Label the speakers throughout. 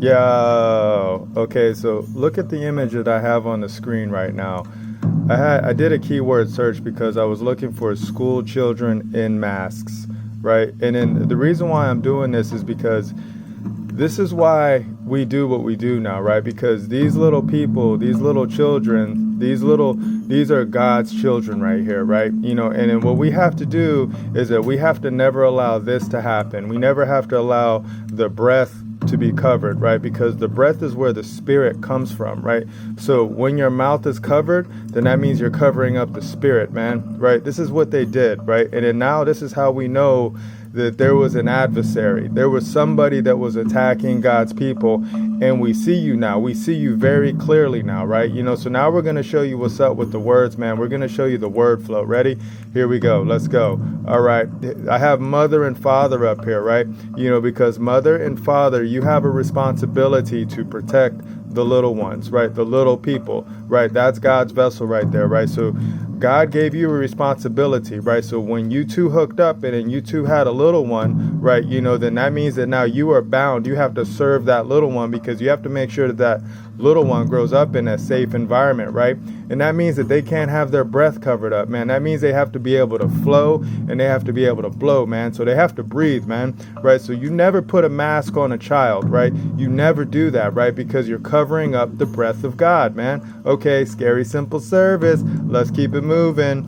Speaker 1: Yo, okay, so look at the image that I have on the screen right now. I did a keyword search because I was looking for school children in masks, right? And then the reason why I'm doing this is because this is why we do what we do now, right? Because these little people, these little children, these are God's children right here, right? You know, and then what we have to do is that we have to never allow this to happen. We never have to allow the breath to be covered, right? Because the breath is where the spirit comes from, right? So when your mouth is covered, then that means you're covering up the spirit, man, right? This is what they did, right? And then now this is how we know that there was an adversary. There was somebody that was attacking God's people, and we see you now. We see you very clearly now, right? You know, so now we're going to show you what's up with the words, man. We're going to show you the word flow. Ready? Here we go. Let's go. All right. I have mother and father up here, right? You know, because mother and father, you have a responsibility to protect the little ones, right? The little people, right? That's God's vessel right there, right? So God gave you a responsibility, right? So when you two hooked up and then you two had a little one, right, you know, then that means that now you are bound. You have to serve that little one because you have to make sure that that little one grows up in a safe environment, right? And that means that they can't have their breath covered up, man. That means they have to be able to flow and they have to be able to blow, man. So they have to breathe, man, right? So you never put a mask on a child, right? You never do that, right? Because you're covering up the breath of God, man. Okay, scary, simple service. Let's keep it moving,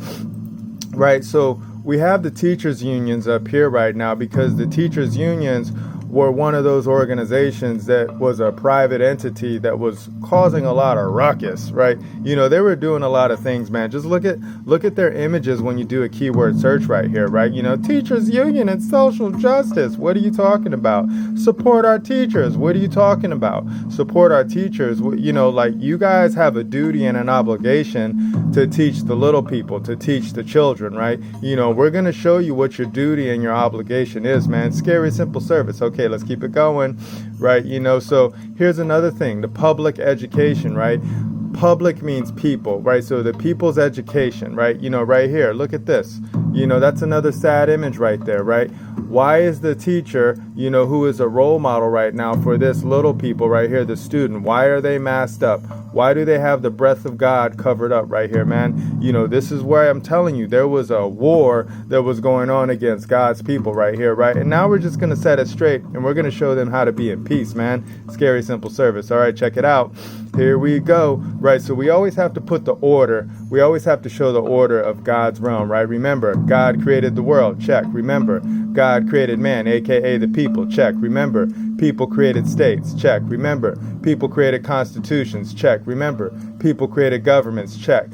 Speaker 1: right? So we have the teachers unions up here right now because the teachers unions were one of those organizations that was a private entity that was causing a lot of ruckus, right? You know, they were doing a lot of things, man. Just look at their images when you do a keyword search right here, right? You know, teachers union and social justice. What are you talking about? Support our teachers. What are you talking about? Support our teachers. You know, like you guys have a duty and an obligation to teach the little people, to teach the children, right? You know, we're going to show you what your duty and your obligation is, man. Scary, simple service. Okay, let's keep it going, right? You know, so here's another thing, the public education, right? Public means people, right? So the people's education, right? You know, right here, look at this. You know, that's another sad image right there, right? Why is the teacher, you know, who is a role model right now for this little people right here, the student, why are they masked up? Why do they have the breath of God covered up right here, man? You know, this is where I'm telling you, there was a war that was going on against God's people right here, right? And now we're just going to set it straight and we're going to show them how to be in peace, man. Scary, simple service. All right, check it out. Here we go, right? So we always have to put the order. We always have to show the order of God's realm, right? Remember, God created the world. Check. Remember, God created man, aka the people. Check. Remember, people created states. Check. Remember, people created constitutions. Check. Remember, people created governments. Check.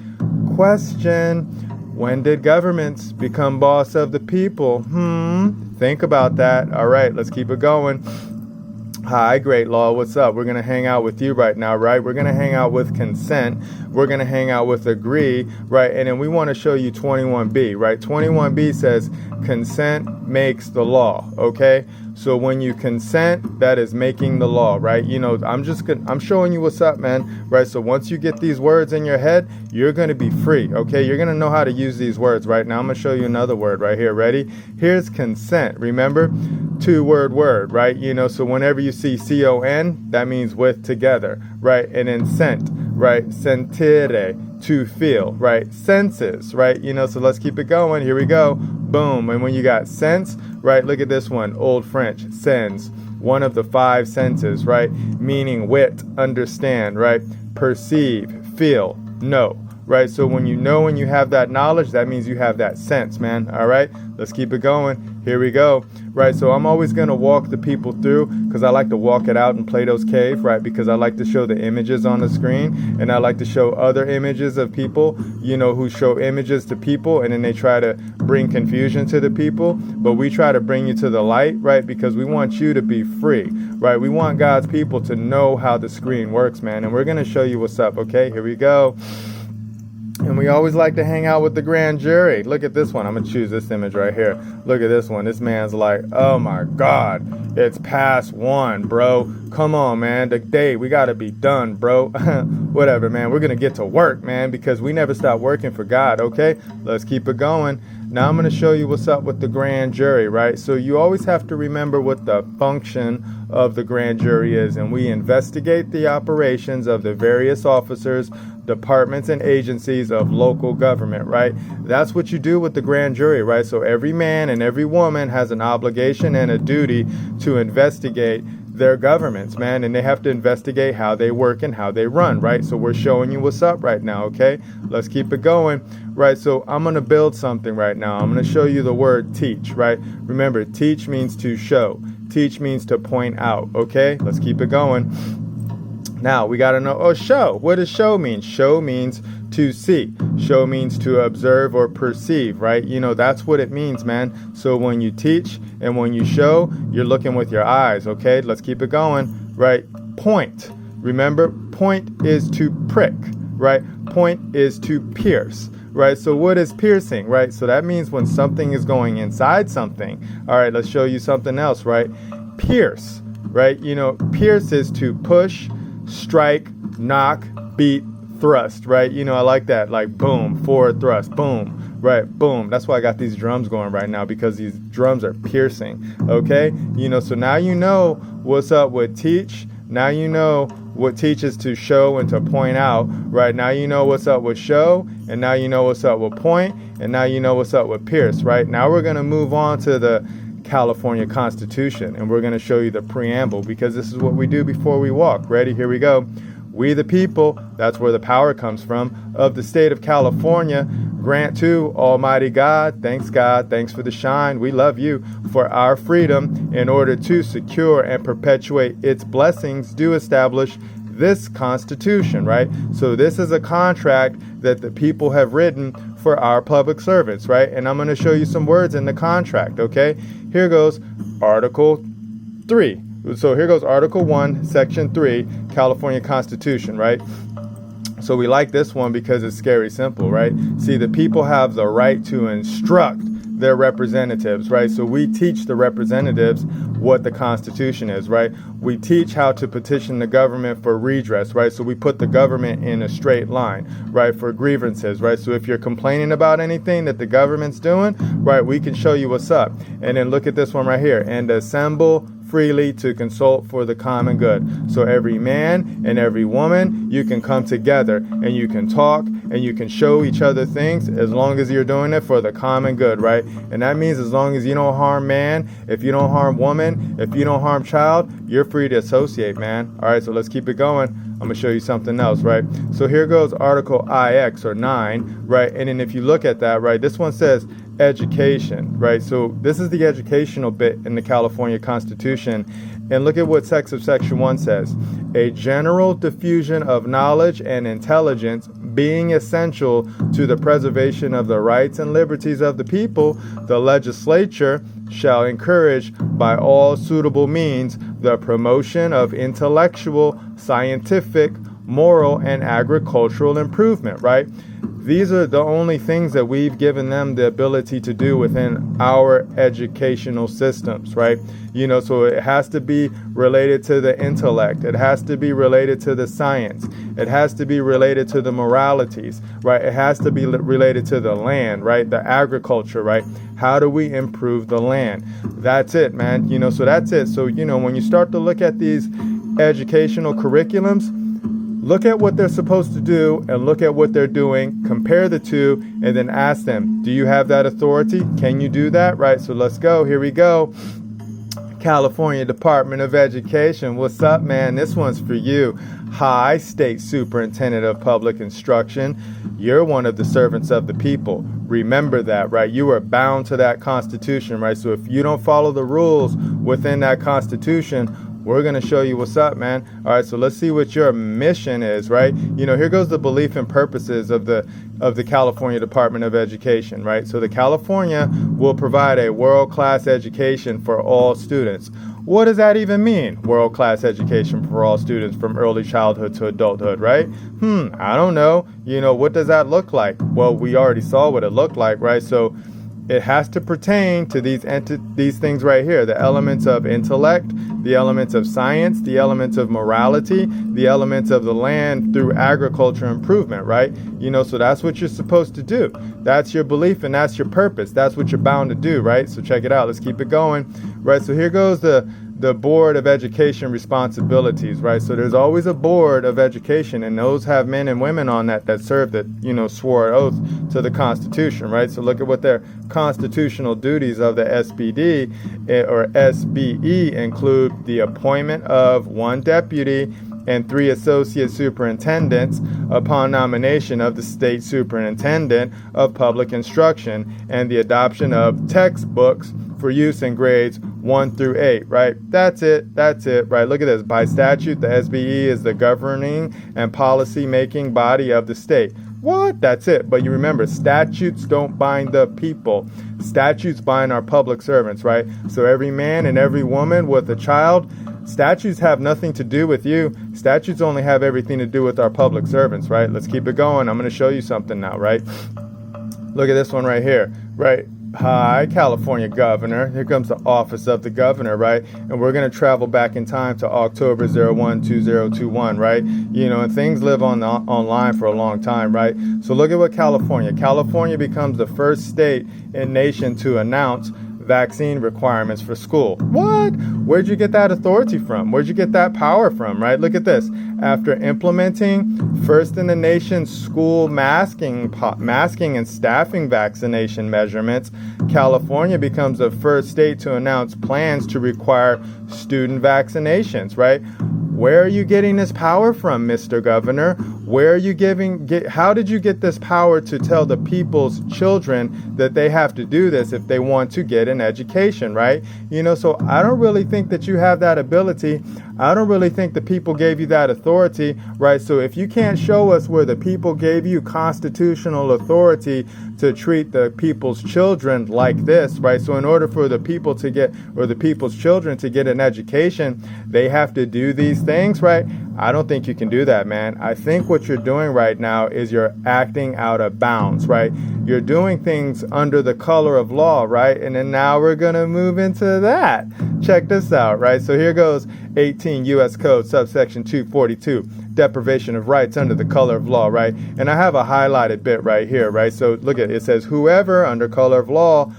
Speaker 1: Question: when did governments become boss of the people? Think about that. All right, let's keep it going. Hi, Great Law. What's up? We're going to hang out with you right now, right? We're going to hang out with consent. We're going to hang out with agree, right? And then we want to show you 21B, right? 21B says consent makes the law, okay? So when you consent, that is making the law, right? You know, I'm showing you what's up, man, right? So once you get these words in your head, you're going to be free, okay? You're going to know how to use these words, right? Now I'm going to show you another word right here. Ready? Here's consent. Remember? Two-word word, right? You know, so whenever you see C-O-N, that means with, together, right? And then sent, right? Sentire, to feel, right? Senses, right? You know, so let's keep it going. Here we go. Boom. And when you got sense, right? Look at this one, Old French, sens, one of the 5 senses, right? Meaning wit, understand, right? Perceive, feel, know, right? So when you know and you have that knowledge, that means you have that sense, man. All right, let's keep it going. Here we go, right? So I'm always going to walk the people through because I like to walk it out in Plato's cave, right? Because I like to show the images on the screen and I like to show other images of people, you know, who show images to people and then they try to bring confusion to the people. But we try to bring you to the light, right? Because we want you to be free, right? We want God's people to know how the screen works, man. And we're going to show you what's up, okay? Here we go. And we always like to hang out with the grand jury. Look at this one. I'm going to choose this image right here. Look at this one. This man's like, oh my God, it's past 1, bro. Come on, man. The day, we got to be done, bro. Whatever, man. We're going to get to work, man, because we never stop working for God, okay? Let's keep it going. Now I'm going to show you what's up with the grand jury, right? So you always have to remember what the function of the grand jury is, and we investigate the operations of the various officers, departments, and agencies of local government, right? That's what you do with the grand jury, right? So every man and every woman has an obligation and a duty to investigate their governments, man, and they have to investigate how they work and how they run, right? So we're showing you what's up right now, okay? Let's keep it going, right? So I'm going to build something right now. I'm going to show you the word teach, right? Remember, teach means to show. Teach means to point out, okay? Let's keep it going. Now, we got to know, show. What does show mean? Show means to see. Show means to observe or perceive, right? That's what it means, man. So when you teach and when you show, you're looking with your eyes, okay? Let's keep it going, right? Point. Remember, point is to prick, right? Point is to pierce, right? So what is piercing, right? So that means when something is going inside something. All right, let's show you something else, right? Pierce, right? Pierce is to push, strike, knock, beat, thrust, right? I like that, like boom, forward thrust, boom, right, boom. That's why I got these drums going right now, because these drums are piercing, okay? So now you know what's up with teach. Now you know what teach is to show and to point out, right? Now you know what's up with show, and now you know what's up with point, and now you know what's up with pierce, right? Now we're going to move on to the California Constitution, and we're going to show you the preamble, because this is what we do before we walk. Ready? Here we go. We the people, that's where the power comes from, of the state of California, grant to Almighty God, thanks for the shine, we love you, for our freedom, in order to secure and perpetuate its blessings, do establish this Constitution, right? So this is a contract that the people have written for our public servants, right? And I'm going to show you some words in the contract, okay? Here goes Article 3. So here goes Article 1, Section 3, California Constitution, right? So we like this one because it's scary simple, right? See, the people have the right to instruct their representatives, right? So we teach the representatives what the Constitution is, right? We teach how to petition the government for redress, right? So we put the government in a straight line, right, for grievances, right? So if you're complaining about anything that the government's doing, right, we can show you what's up. And then look at this one right here. And assemble freely to consult for the common good. So every man and every woman, you can come together and you can talk and you can show each other things, as long as you're doing it for the common good, right? And that means as long as you don't harm man, if you don't harm woman, if you don't harm child, you're free to associate, man. All right, so let's keep it going. I'm going to show you something else, right? So here goes Article IX, or 9, right? And then if you look at that, right, this one says education, right? So this is the educational bit in the California Constitution. And look at what Section 1 says. A general diffusion of knowledge and intelligence being essential to the preservation of the rights and liberties of the people, the legislature shall encourage by all suitable means the promotion of intellectual, scientific, moral, and agricultural improvement, right? These are the only things that we've given them the ability to do within our educational systems, right? So it has to be related to the intellect. It has to be related to the science. It has to be related to the moralities, right? It has to be related to the land, right? The agriculture, right? How do we improve the land? That's it, man. So that's it. So, when you start to look at these educational curriculums, look at what they're supposed to do and look at what they're doing, compare the two, and then ask them, do you have that authority? Can you do that? Right, so let's go. Here we go. California Department of Education. What's up, man? This one's for you. Hi, State Superintendent of Public Instruction. You're one of the servants of the people. Remember that, right? You are bound to that Constitution, right? So if you don't follow the rules within that Constitution, we're going to show you what's up, man. All right, so let's see what your mission is, right? Here goes the belief and purposes of the California Department of Education, right? So the California will provide a world-class education for all students. What does that even mean? World-class education for all students from early childhood to adulthood, right? I don't know. What does that look like? Well, we already saw what it looked like, right? So it has to pertain to these things right here, the elements of intellect, the elements of science, the elements of morality, the elements of the land through agriculture improvement, right? So that's what you're supposed to do. That's your belief and that's your purpose. That's what you're bound to do, right? So check it out. Let's keep it going, right? So here goes the Board of Education responsibilities, right? So there's always a Board of Education, and those have men and women on that serve that, swore an oath to the Constitution, right? So look at what their constitutional duties of the SBD or SBE include: the appointment of 1 deputy and 3 associate superintendents upon nomination of the state superintendent of public instruction, and the adoption of textbooks for use in grades 1 through 8, right? That's it, right? Look at this. By statute, the SBE is the governing and policy-making body of the state. What? That's it. But you remember, statutes don't bind the people. Statutes bind our public servants, right? So every man and every woman with a child, statutes have nothing to do with you. Statutes only have everything to do with our public servants, right? Let's keep it going. I'm going to show you something now, right? Look at this one right here, right? Hi, California governor. Here comes the office of the governor, right? And we're going to travel back in time to October 01, 2021, right? And things live online for a long time, right? So look at what California becomes the first state in nation to announce vaccine requirements for school. What? Where'd you get that authority from? Where'd you get that power from, right? Look at this. After implementing first in the nation school masking and staffing vaccination measurements, California becomes the first state to announce plans to require student vaccinations, right? Where are you getting this power from, Mr. Governor? Where are you how did you get this power to tell the people's children that they have to do this if they want to get an education, right? So I don't really think that you have that ability. I don't really think the people gave you that authority, right? So if you can't show us where the people gave you constitutional authority to treat the people's children like this, right? So in order for the people to get, or the people's children to get an education, they have to do these things, right? I don't think you can do that, man. I think what you're doing right now is you're acting out of bounds, right? You're doing things under the color of law, right? And then now we're going to move into that. Check this out, right? So here goes 18 U.S. Code subsection 242, deprivation of rights under the color of law, right? And I have a highlighted bit right here, right? So look at it. It says, whoever under color of law,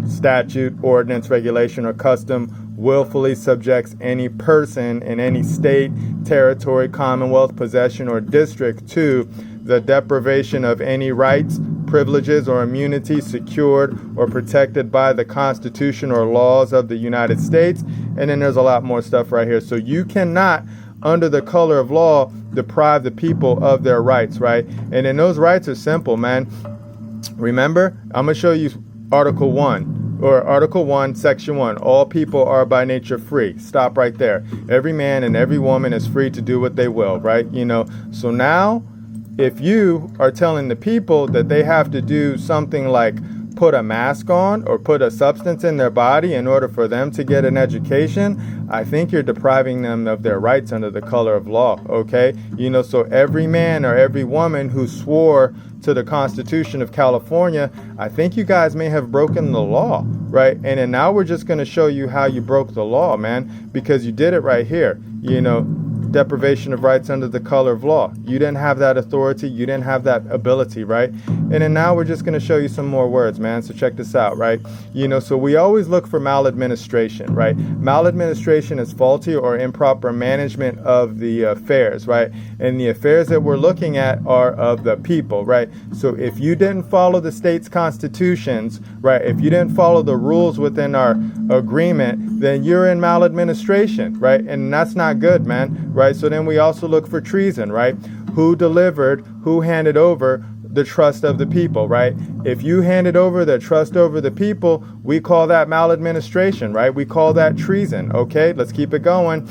Speaker 1: statute, ordinance, regulation, or custom willfully subjects any person in any state, territory, commonwealth, possession, or district to the deprivation of any rights, privileges, or immunity secured or protected by the Constitution or laws of the United States. And then there's a lot more stuff right here. So you cannot, under the color of law, deprive the people of their rights, right? And then those rights are simple, man. Remember, I'm going to show you Article 1, or Article 1, Section 1. All people are by nature free. Stop right there. Every man and every woman is free to do what they will, right? So now, if you are telling the people that they have to do something like put a mask on or put a substance in their body in order for them to get an education, I think you're depriving them of their rights under the color of law, okay? So every man or every woman who swore to the Constitution of California, I think you guys may have broken the law, right? And then now we're just going to show you how you broke the law, man, because you did it right here, deprivation of rights under the color of law. You didn't have that authority. You didn't have that ability, right? And then now we're just going to show you some more words, man. So check this out, right? So we always look for maladministration, right? Maladministration is faulty or improper management of the affairs, right? And the affairs that we're looking at are of the people, right? So if you didn't follow the state's constitutions, right? If you didn't follow the rules within our agreement, then you're in maladministration, right? And that's not good, man, right? So then we also look for treason, right? Who handed over the trust of the people, right? If you handed over the trust over the people, we call that maladministration, right? We call that treason, okay? Let's keep it going.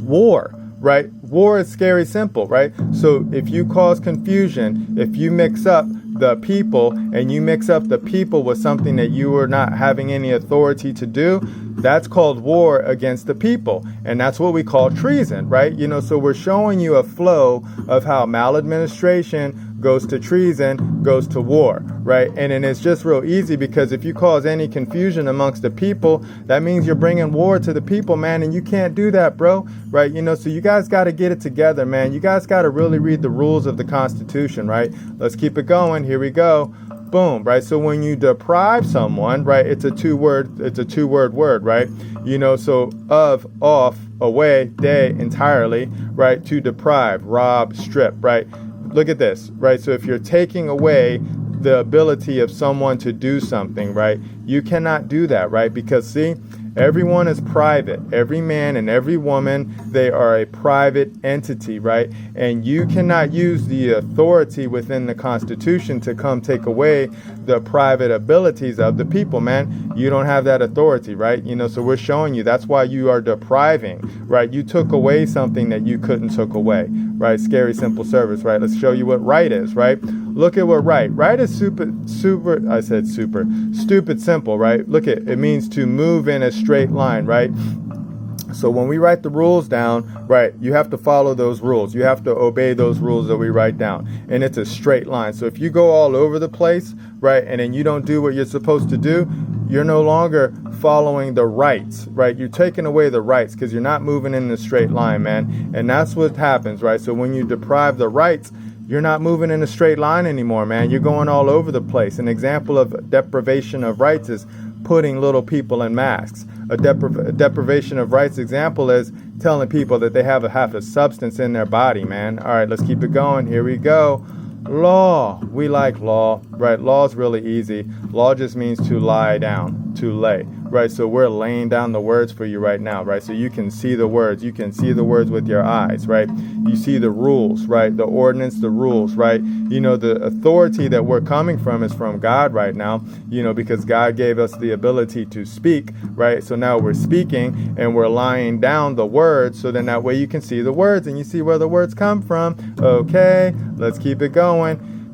Speaker 1: War, right? War is scary simple, right? So if you cause confusion, if you mix up the people and you mix up the people with something that you are not having any authority to do, that's called war against the people. And that's what we call treason, right? So we're showing you a flow of how maladministration goes to treason, goes to war, right? And then it's just real easy, because if you cause any confusion amongst the people, that means you're bringing war to the people, man, and you can't do that, bro, right? So you guys got to get it together, man. You guys got to really read the rules of the Constitution, right? Let's keep it going. Here we go. Boom, right? So when you deprive someone, right, it's a two-word word, right? So of, off, away, day, entirely, right? To deprive, rob, strip, right? Look at this, right? So if you're taking away the ability of someone to do something, right, you cannot do that, right? Because see, everyone is private. Every man and every woman, they are a private entity, right? And you cannot use the authority within the Constitution to come take away the private abilities of the people, man. You don't have that authority, right? So we're showing you that's why you are depriving, right? You took away something that you couldn't took away, right? Scary simple service, right? Let's show you what right is, right? Look at what right is stupid simple, right? Look at it means to move in a straight line, right? So when we write the rules down, right, you have to follow those rules. You have to obey those rules that we write down. And it's a straight line. So if you go all over the place, right, and then you don't do what you're supposed to do, you're no longer following the rights, right? You're taking away the rights because you're not moving in a straight line, man. And that's what happens, right? So when you deprive the rights, you're not moving in a straight line anymore, man. You're going all over the place. An example of deprivation of rights is putting little people in masks. A deprivation of rights example is telling people that they have a substance in their body, man. All right, let's keep it going. Here we go. Law. We like law, right? Law is really easy. Law just means to lie down, to lay, right? So we're laying down the words for you right now, right? So you can see the words. You can see the words with your eyes, right? You see the rules, right? The ordinance, the rules, right? The authority that we're coming from is from God right now, because God gave us the ability to speak, right? So now we're speaking and we're lying down the words, so then that way you can see the words and you see where the words come from. Okay, let's keep it going.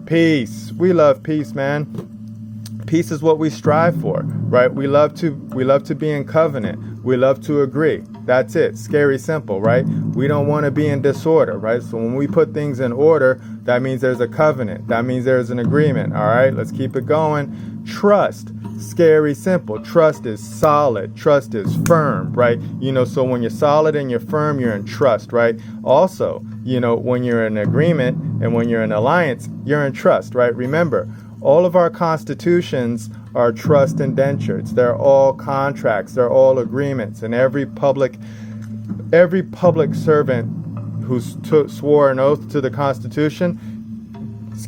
Speaker 1: Peace. We love peace, man. Peace is what we strive for, right? We love to be in covenant. We love to agree. That's it. Scary simple, right? We don't want to be in disorder, right? So when we put things in order, that means there's a covenant. That means there's an agreement. All right, let's keep it going. Trust. Scary simple. Trust is solid. Trust is firm, right? So when you're solid and you're firm, you're in trust, right? Also, when you're in agreement and when you're in alliance, you're in trust, right? Remember, all of our constitutions are trust indentures. They're all contracts. They're all agreements. And every public servant who swore an oath to the Constitution,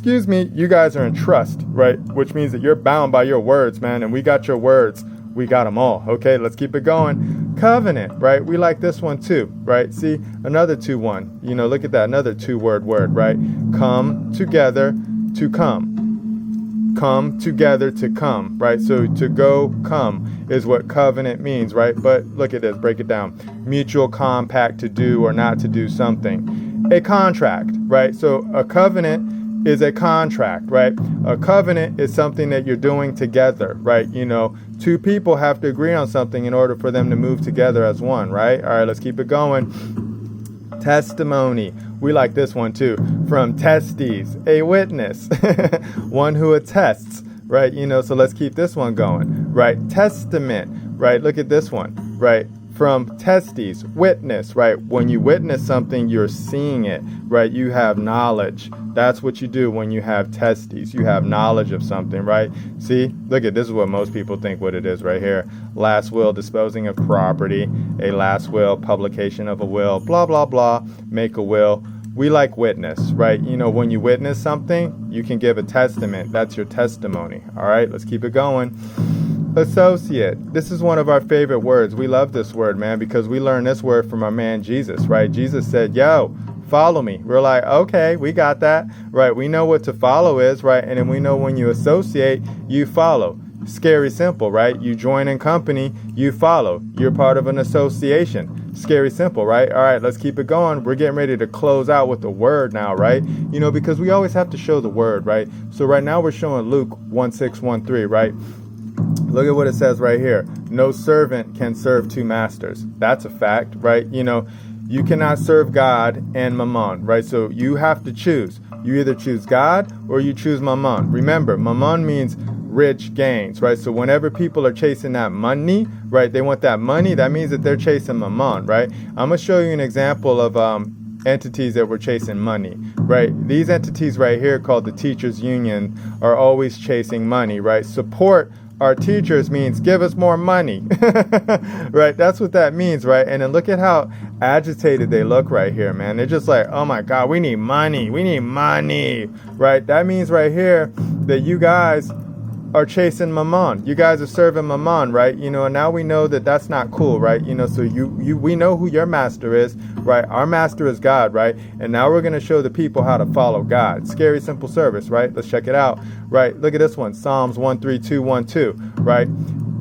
Speaker 1: you guys are in trust, right? Which means that you're bound by your words, man. And we got your words. We got them all. Okay, let's keep it going. Covenant, right? We like this one too, right? See, another 2-1. Look at that. Another 2-word word, right? Come together to come. Come together to come, right? So to go, come is what covenant means, right? But look at this, break it down. Mutual compact to do or not to do something. A contract, right? So a covenant is a contract, right? A covenant is something that you're doing together, right? Two people have to agree on something in order for them to move together as one, right? All right, let's keep it going. Testimony. We like this one too. From testes, a witness, one who attests, right? So let's keep this one going, right? Testament, right? Look at this one, right? From testes, witness, right? When you witness something, you're seeing it, right? You have knowledge. That's what you do when you have testes. You have knowledge of something, right? See, look at this is what most people think what it is right here. Last will, disposing of property, a last will, publication of a will, blah, blah, blah, make a will. We like witness, right? When you witness something, you can give a testament. That's your testimony. All right, let's keep it going. Associate. This is one of our favorite words. We love this word, man, because we learned this word from our man Jesus, right? Jesus said, yo, follow me. We're like, okay, we got that, right? We know what to follow is, right? And then we know when you associate, you follow. Scary simple, right? You join in company, you follow. You're part of an association. Scary simple, right? All right, let's keep it going. We're getting ready to close out with the word now, right? Because we always have to show the word, right? So right now we're showing Luke 1:6-13, right? Look at what it says right here. No servant can serve two masters. That's a fact, right? You cannot serve God and mammon, right? So you have to choose. You either choose God or you choose mammon. Remember, mammon means rich gains, right? So whenever people are chasing that money, right, they want that money, that means that they're chasing mammon, right? I'm going to show you an example of entities that were chasing money, right? These entities right here called the teachers union are always chasing money, right? Support our teachers means give us more money, right? That's what that means, right? And then look at how agitated they look right here, man. They're just like, oh my God, we need money, right? That means right here that you guys are chasing mammon. You guys are serving mammon, right? You know, and now we know that that's not cool, right? You know, so we know who your master is, right? Our master is God, right? And now we're going to show the people how to follow God. Scary, simple service, right? Let's check it out, right? Look at this one, Psalms 132:1-2, right?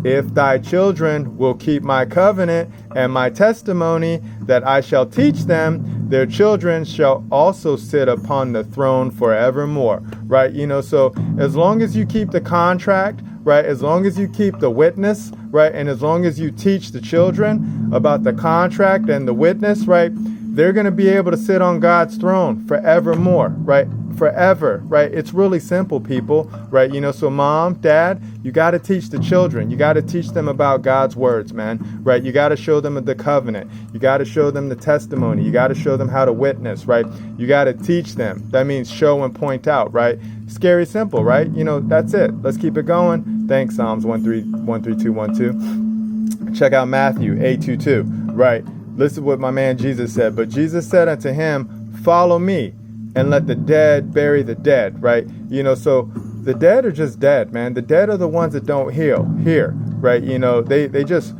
Speaker 1: If thy children will keep my covenant and my testimony that I shall teach them, their children shall also sit upon the throne forevermore, right? You know, so as long as you keep the contract, right, as long as you keep the witness, right, and as long as you teach the children about the contract and the witness, right, they're going to be able to sit on God's throne forevermore, right? Forever, right? It's really simple, people, right? You know, so mom, dad, you got to teach the children. You got to teach them about God's words, man, right? You got to show them the covenant. You got to show them the testimony. You got to show them how to witness, right? You got to teach them. That means show and point out, right? Scary, simple, right? You know, that's it. Let's keep it going. Thanks, Psalms 132:1-2. Check out Matthew 8:22, right? Listen to what my man Jesus said. But Jesus said unto him, follow me, and let the dead bury the dead, right? You know, so the dead are just dead, man. The dead are the ones that don't hear, right? You know, they just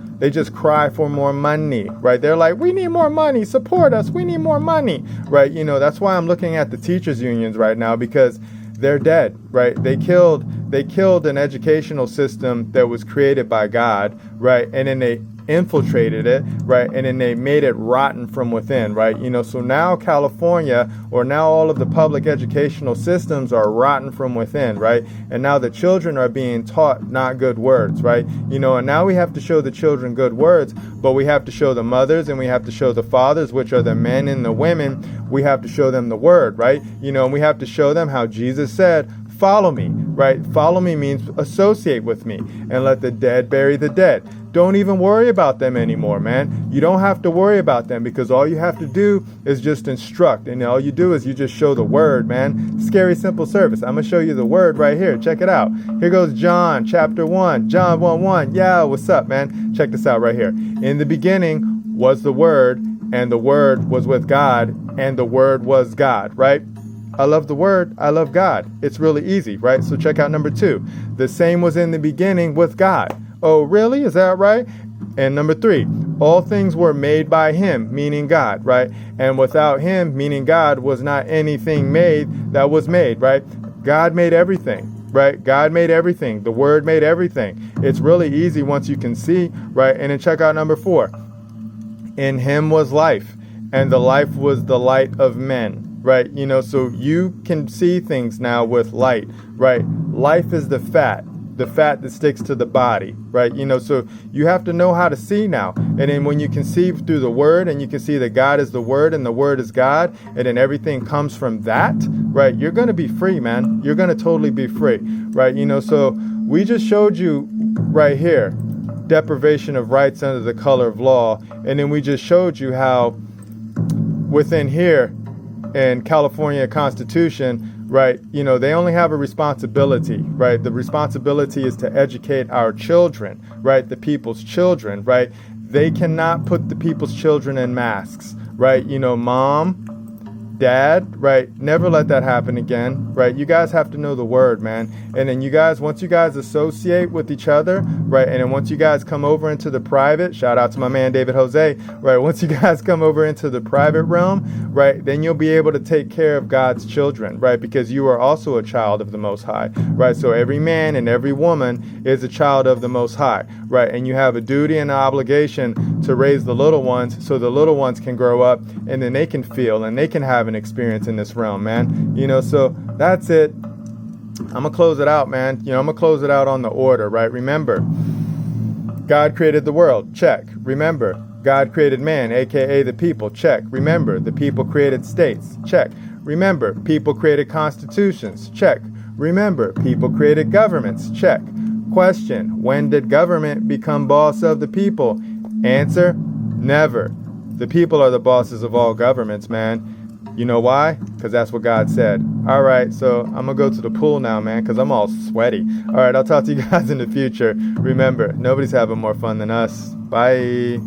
Speaker 1: cry for more money, right? They're like, we need more money, support us, we need more money, right? You know, that's why I'm looking at the teachers unions right now, because they're dead, right? They killed an educational system that was created by God, right? And then they infiltrated it, right? And then they made it rotten from within, right? You know, so now California, or now all of the public educational systems are rotten from within, right? And now the children are being taught not good words, right? You know, and now we have to show the children good words, but we have to show the mothers and we have to show the fathers, which are the men and the women, we have to show them the word, right? You know, and we have to show them how Jesus said, follow me, right? Follow me means associate with me, and let the dead bury the dead. Don't even worry about them anymore, man. You don't have to worry about them, because all you have to do is just instruct, and all you do is you just show the word, man. Scary, simple service. I'm going to show you the word right here. Check it out. Here goes John chapter 1, John 1:1. Yeah, what's up, man? Check this out right here. In the beginning was the Word, and the Word was with God, and the Word was God, right? I love the word. I love God. It's really easy, right? So check out number 2. The same was in the beginning with God. Oh, really? Is that right? And number 3, all things were made by him, meaning God, right? And without him, meaning God, was not anything made that was made, right? God made everything, right? God made everything. The word made everything. It's really easy once you can see, right? And then check out number 4. In him was life, and the life was the light of men. Right, you know, so you can see things now with light, right? Life is the fat that sticks to the body, right? You know, so you have to know how to see now. And then when you can see through the word, and you can see that God is the word and the word is God, and then everything comes from that, right? You're going to be free, man. You're going to totally be free, right? You know, so we just showed you right here, deprivation of rights under the color of law. And then we just showed you how within here, and California Constitution, right, you know, they only have a responsibility, right? The responsibility is to educate our children, right? The people's children, right? They cannot put the people's children in masks, right? You know, mom, dad, right? Never let that happen again, right? You guys have to know the word, man. And then you guys, once you guys associate with each other, right? And then once you guys come over into the private, shout out to my man, David Jose, right? Once you guys come over into the private realm, right? Then you'll be able to take care of God's children, right? Because you are also a child of the Most High, right? So every man and every woman is a child of the Most High, right? And you have a duty and an obligation to raise the little ones, so the little ones can grow up and then they can feel and they can have an experience in this realm, man. You know, so that's it. I'm gonna close it out, man. You know, I'm gonna close it out on the order, right? Remember, God created the world. Check. Remember, God created man, aka the people. Check. Remember, the people created states. Check. Remember, people created constitutions. Check. Remember, people created governments. Check. Question: when did government become boss of the people? Answer: never. The people are the bosses of all governments, man. You know why? Because that's what God said. All right, so I'm going to go to the pool now, man, because I'm all sweaty. All right, I'll talk to you guys in the future. Remember, nobody's having more fun than us. Bye.